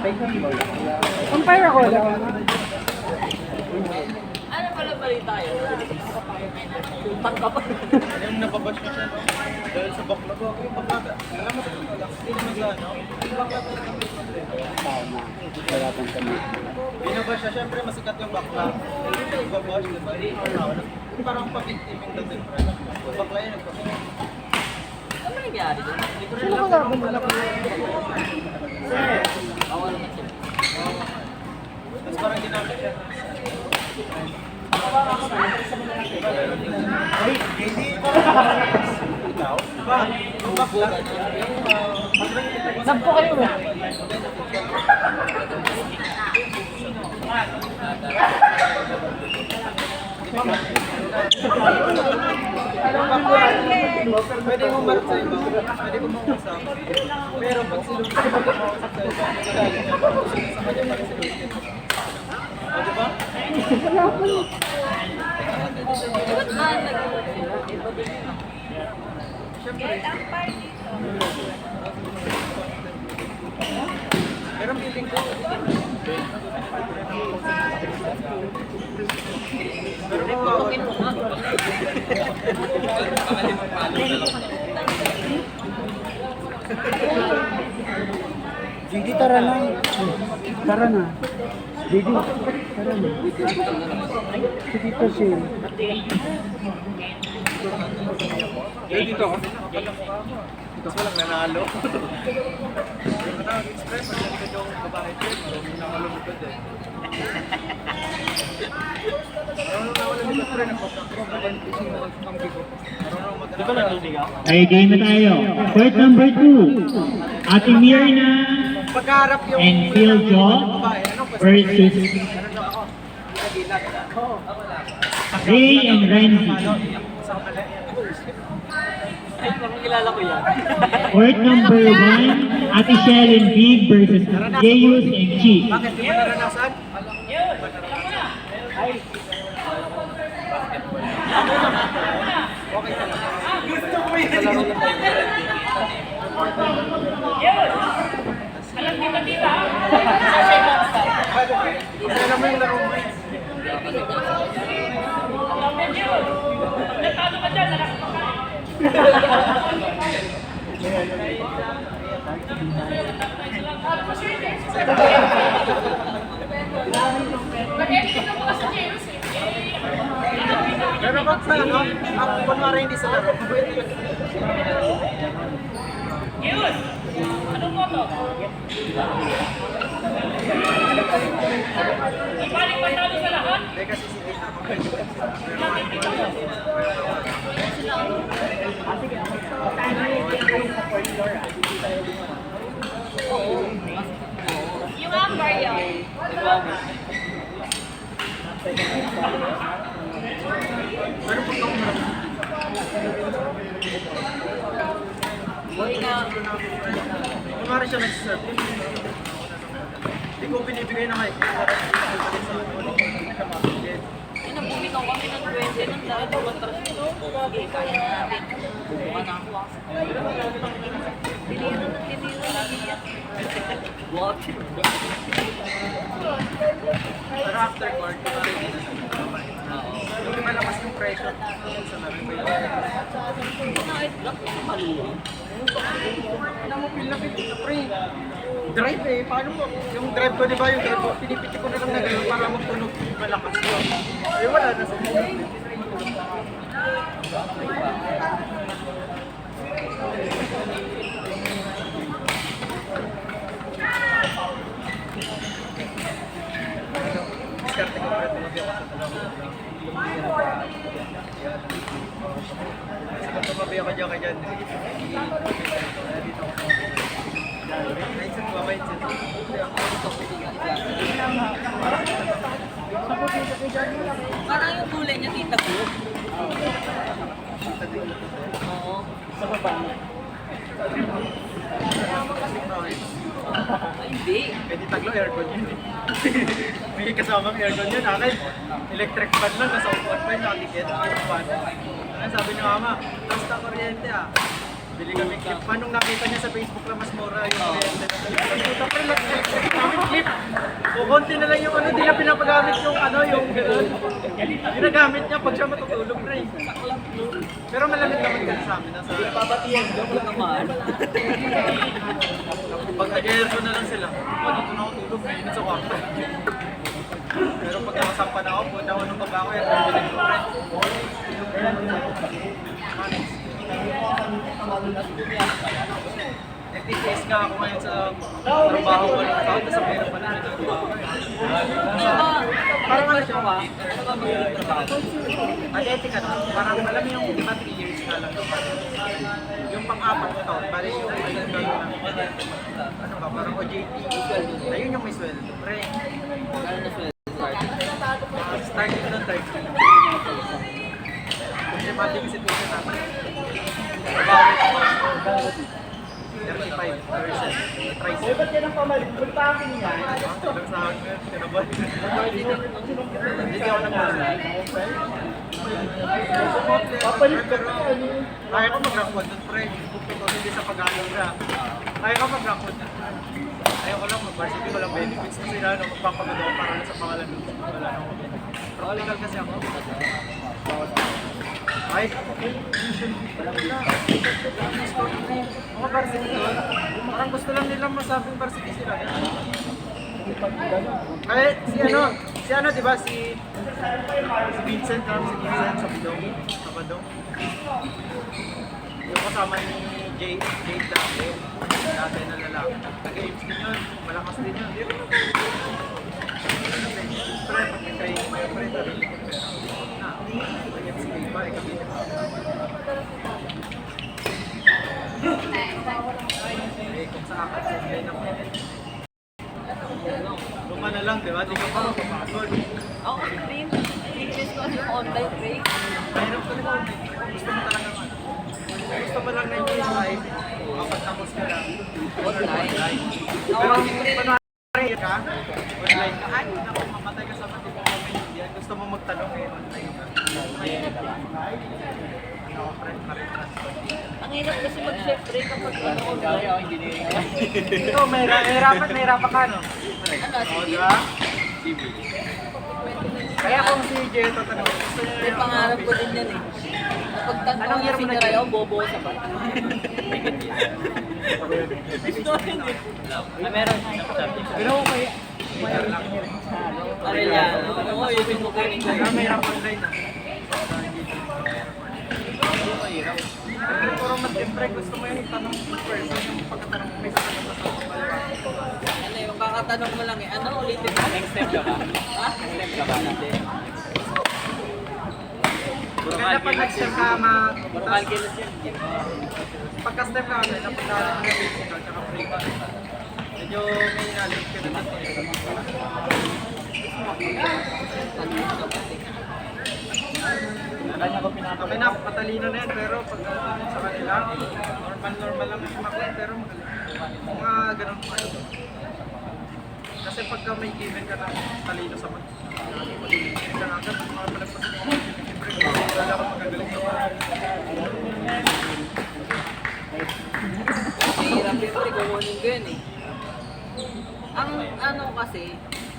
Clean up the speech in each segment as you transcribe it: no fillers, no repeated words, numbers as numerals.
Umpire ako lang. Ano pala balita yun? Utang ka pa. Yung napabash ko siya, no? Dahil sa backlog ako, yung backlog, alam mo sa backlog, hindi naman sa ano, yung backlog talaga may problema. Tama. Wala pang kami. Binabash siya, syempre masikat yung backlog. Hindi ibabash, diba? Parang pa-victiming dating, friend. Yung backlog yun, nagpapit. Ano nangyari doon? Hindi ko rin Sino alam. ka laban nila? Awal na siya. Tapos parang ginamit siya. Ikaw? Diba? Yung backlog, Nagpo kayo ba? pwede mo marap sa iba, pwede mo mausap. Pero pag sinulit mo mausap sa iba, magaling niya, pag sinulit sa kanya, pag sinulit. O, diba? Ba't ba nag-iwan sila? Siyempre. Pero ang feeling ko, pero kung Bakit mo nga? Didi, tara na. Tara na. Didi, tara na. Si Tito Sin. dito ako. Tapos walang nanalo. Yung nag-express, ang galing yung babae ko, yung nakalumutod eh. Marunong na wala nila friend, nagpapag-ising na nagpapanggi ko. Marunong mag-alala. Di ba naliligaw? Ay, game na tayo. Court number 2. Ate Mirna Pagkaharap yung and Phil Jo babae, anong pwede? versus Ano ako? Kagilat. Ray and Renzi. Sa mali. Ay, parang kilala ko yan. Court number 1, Ate Shell and Big versus Jeyus and Chi. Bakit di mo naranasan? Okay ka lang. Gusto ko yun. Alam mo yung laro mo eh. Pero ba't sa ano, ako kunwari hindi sa laro, mabait yun. Anong moto? Ipaling panalo sa lahat? Hindi kasi hindi na ako. Yung amber yun. Pero pag ako marami, kunwari siya nag-serve, hindi ko binibigay na mic. Yung bumitaw kami ng 20 ng dahil pag-atras nito. Okay, kaya natin. Buka na ako. Tinira na. What? Pero after court, kunwari hindi na siya. Yung malakas yung pressure sa namin ko yun. Night block yung maluwang. Alam mo, feel na pre. Drive eh, paano mo? Yung drive ko, di ba? Yung drive ko, pinipiti ko na lang na gano'n para magtunog malakas ko. Eh, wala na sa diskarte ko pre, tumabi ako sa talaga. Sige, tumabi ako dyan ka dyan. Dito ako. Mindset ba? Mindset. Parang yung kulay niya, tita ko. Oo. Sa baba mo. Ay, hindi. Pwede taglo, aircon yun eh. May kasamang aircon yun. Akin, electric fan lang, nasa upuan pa yun, nakatikit. Ano sabi ni mama, basta kuryente ah. Bili kami clip. Paano nakita niya sa Facebook na mas mura yung kuryente. Puta pa rin, electric namin. konti na lang yung ano, di na pinapagamit yung ano, yung gano'n. Ginagamit niya pag siya matutulog, pre. Pero malamig naman kasi sa amin. Nasa... Babatiyan ko naman. Pag nag-aircon na lang sila, dito na ako tulog, mainit sa kwarto. Pero pag nakasampa na ako, punta ako ng baba ko, yung pagbilig ko, pre. FTS nga ako ngayon sa trabaho ko ng tao, tapos ang hirap pa na ginagawa ko. Parang ano siya ba? Atletica na, parang alam mo yung 3 years na lang. Yung pang-apat na taon, bali yung ano ba, parang OJT, ayun yung may sweldo. Pre, starting ko ng 30. Kasi mating situation natin. Trabaho 35%. Try siya. Ba't yan ang pamalit? Punta akin niya. Tulog sa akin ngayon. Kinabal. Hindi ako nag-masal. Papalit ka pa. Kaya ko mag-rockwood doon, pre. Ito hindi sa pag-aaral na. Kaya ko mag-rockwood. Ayaw ko lang mag-varsity. Walang benefits na sila. Magpapagod ako para sa pangalan doon. Wala na ako. Practical kasi ako. Ay, mga varsity doon, parang gusto lang nilang masabing varsity sila. Ay, si ano, di ba, si Vincent, si Vincent sa Badong. Yung kasama ni Jade dati na lalaki. Nag-games din yun, malakas din yun. Pre, pag nag-games mo yun, pre, sarili ko na. Ganyan si Iba, kami na. Kung sa akin, siyempre na po. Luma na lang, di ba? Di ka pa mapapagod. Ako kasi rin, teachers ko kasi online break. Mahirap ka naman. Gusto mo talaga man. Gusto mo lang na yung live. Kapag-tapos ka lang. Online. Pero panwari ka, online ka. Ay, naku, mamatay ka sa matibong comedian. Gusto mo magtanong eh, online ka. Ang hirap kasi mag-chef break kapag online. Ito, mahirapan ka, no? Ano, O, sige. di ba? Kaya kung si Jay tatanong, gusto niya May pangarap ko din yan eh. Kapag tanong Anong year yung mo na sinira yung bobo sa ba? Meron. Pero okay. Ano yan? Oo, yun yung mukhanin ko. Kaya mahirap online na. Pero puro mag-siyempre, gusto mo yung itanong in person, yung pagkatanong mo may sasagot na sa pagkatanong. Ano yung kakatanong mo lang eh. Ano ulitin mo? Next step ka ba? Ha? Next step ka ba? Hindi. Maganda pag nag-step ka Puro calculus yun. pagka-step ka, napunta ka ng physical, tsaka free ka. Medyo may knowledge ka naman. Kanya ko pinaka. Okay na, matalino na yan, pero pag sa kanila, normal lang yung makuha, pero magaling. Mga ganun pa yun. Kasi pagka may given ka ng talino sa mga ka na agad, mga palagpas mo, siyempre, wala ka magagaling sa mga. Hirap yung kukunin ko yun eh. Ang ano kasi,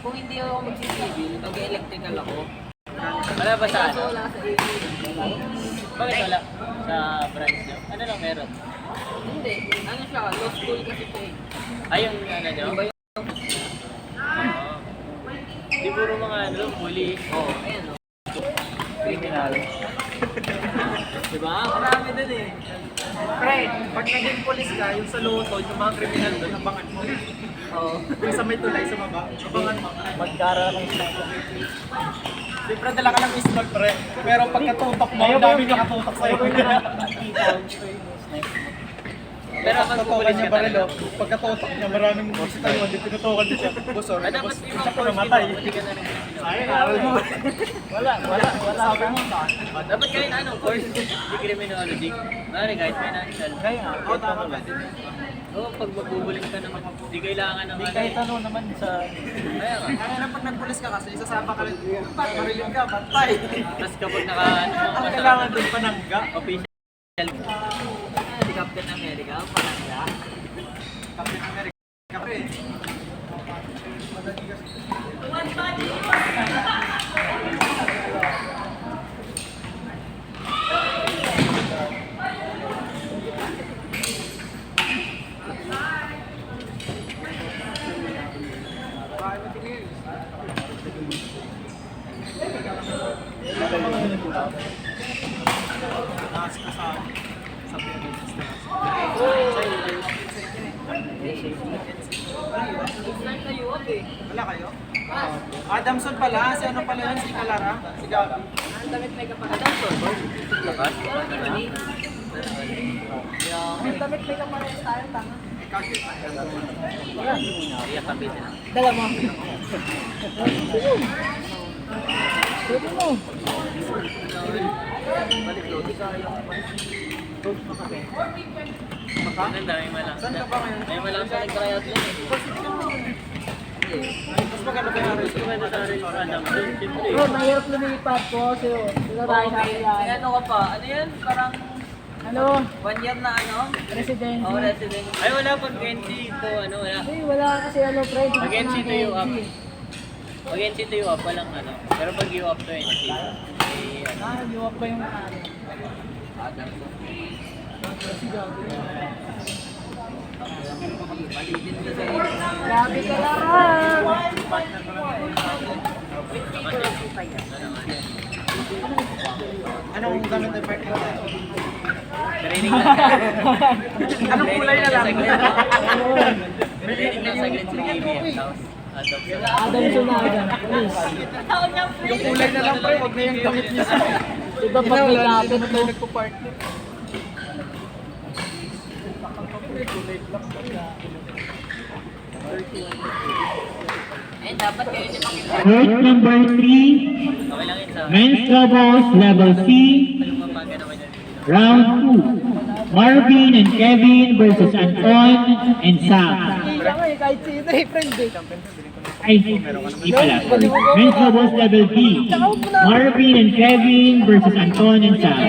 kung hindi ako mag-civil, mag-electrical ako, Wala ba sa kaso ano? wala sa AV. Bakit wala? Sa branch nyo? Ano lang meron? Hindi, ano siya, law school kasi siya eh. Ayun, ano nyo? Iba yung, Oo. Di puro mga ano, bully. oh, ayan o. Criminal. Diba? Marami dun eh. Pre, pag naging polis ka, yung sa lotod, yung mga kriminal doon, abangan mo. Oo. Yung sa may tulay sa baba, abangan mo. Magkara ng sniper. Siyempre, dala ka ng pistol, pre. Pero pagkatutok mo, ang dami nakatutok sa'yo. Pero pag Pagkatutok pupulis niya ka baril, talaga. oh. Pagkatutok niya, maraming bisita yun. Hindi tinutukan din siya. Busor. Ah, dapat Tapos, yung isa mga pa course namatay. dito, hindi ka na rin. Sayang, aral mo. Wala. Sabi mo. Dapat kahit anong course, di criminology. Mari kahit financial. Kaya, oo, tama ba din. Oo, pag magbubulis ka naman, di kailangan ng ano. Kahit ano naman sa... Kaya nga. Kaya na pag nagpulis ka kasi, isasama ka rin. Marilin ka, bantay. Tapos kapag naka, ano, Ang kailangan doon panangga. official. Si Captain America, palangga. Captain America. Kapre. Taas ka sa parents. Kayo, eh. Wala kayo? Adamson pala, si ano pala yun, si Kalara, si Gabi. Ang damit may kapatid. Lakas. Ang damit may kapatid tayo, tanga. Iya, kapit na. Dala mo. Pwede mo. Ang dami malang. Saan ka ba ngayon? May malang sa nag-tryout yan eh. Mas maganda ba yung Gusto ba na sa Adamson? Siyempre. Bro, mahirap lumipat po. Sinarahin natin May yan. ano ka pa? Ano yan? Parang Ano? 1 year na ano? Residency. Oh, resident. Ay, wala pag NC ito, ano, wala. Hey, wala kasi ano, pre. Dito Pag ka NC to you up. NC. Pag NC to you up, walang ano. Pero pag you up to NC, eh, ano. Ah, liwag pa yung ano. Malitin ka sa iyo. Grabe ka lang. Anong gamit ng partner natin? Training lang. Anong kulay na lang? Training lang saglit sa KBM. Tapos, Adamson na agad. Please. Yung kulay na lang pre, huwag na yung gamit niya sa... Diba pag may lapit mo? nagpo-partner. Eh, dapat kayo din makita. Court number 3, okay lang yun sa... men's doubles level C, Lumapaga naman yun. round 2. Marvin and Kevin versus Anton and Sam. Hindi siya nga eh, kahit sino eh, friend eh. Ay, hindi pala. Men's doubles level B. Marvin and Kevin versus Anton and Sam.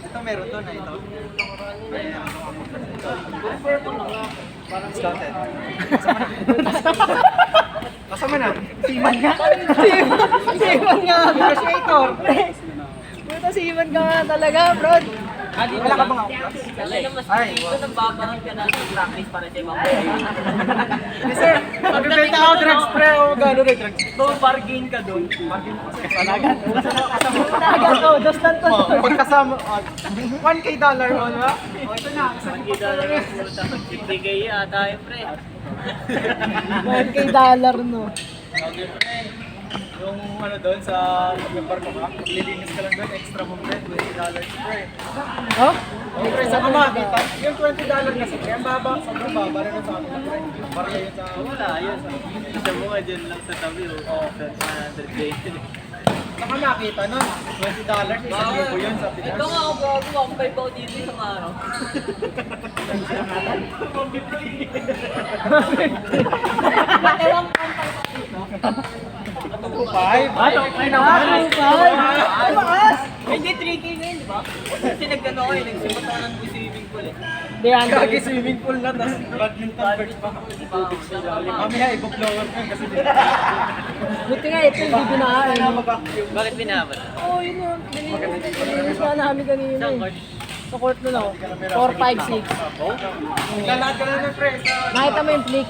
Ito meron to na ito. Scouted. Kasama na. Siman nga. Siman nga. Negotiator. Puta, siman ka nga talaga, bro. Wala ka bang outlaws? Kasi mas dito nagbabangan ka na sa practice para sa ibang Yes sir, magbibenta ako drugs pre o gano'n na drugs. So, bargain ka doon. Kasalagan. Talaga to, dos lang to. Pagkasama, $1K dollar o diba? O ito na, Kita lang yung puta. 50K ata yun, pre. 1K dollar, no. Okay, pre. yung ano doon sa pag-bar ko ka, maglilinis ka lang doon, extra mo pre, $20 pre. Oh? O pre, sa kumakita, yung $20 kasi, kaya baba, sobrang baba rin sa akin pre. Para yun sa, Wala, yun. Isa mo nga dyan lang sa tabi, oh. 100K. saka nakita nun, $20, isang libo yun sa Pinas. Ito nga ako bago, ako by bow dito isang araw. Ewan ko Five? Ay naman. Tumaas. Hindi, 3K na yun, di ba? Kasi nagano ko eh, nagsimot ako ng swimming pool eh. Di, Kagi swimming pool na, tapos badminton court pa. Mamaya, i-blower ko yun kasi Buti nga ito, hindi binahain. Bakit binaban? Oo, yun yun. Nilinis na namin kanina Saan eh. court? Sa court na no. 4, 5, 6. Lalakad ka na ng pre, sa... Nakita mo yung flick.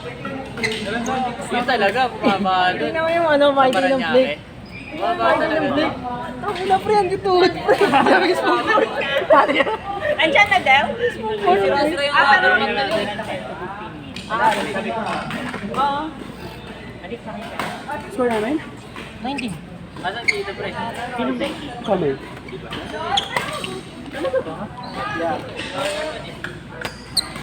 Yun talaga, bumaba doon. Tingnan mo yung ano, Sa mighty ng flick. Paranaque. Bumaba Mighty talaga. ng flick. Ang ina pre, ang gituhod pre. Sabi ko small court. Andyan na daw? Sira-sira yung water ng galing. Score namin? 19. Asan dito, pre? Kami.